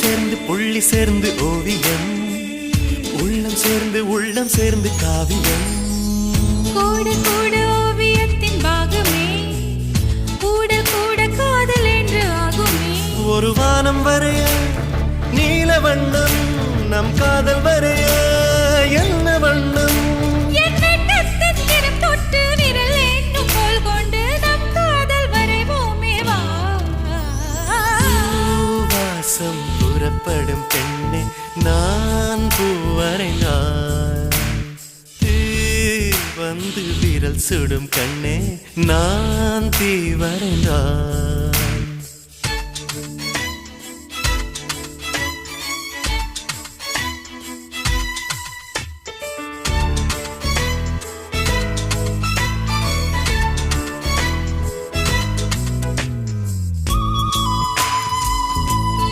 சேர்ந்து புள்ளி சேர்ந்து ஓவியம், உள்ளம் சேர்ந்து காவியம். கூட கூட ஓவியத்தின் பாகமே, கூட கூட காதல் என்று ஆகுமே. ஒரு வானம் வரைய நீல வண்ணம், நம் காதல் வரைய என்ன வண்ணம்? என்னை தத்திரம் தொட்டு விரல் என்னும் கோல் கொண்டு நம் காதல் வரைவோமே வா. வாசம் புறப்படும் பெண்ணே, நான் பூவரைந்தார். தீ வந்து விரல் சுடும் கண்ணே, நான் தீ வரைந்தார்.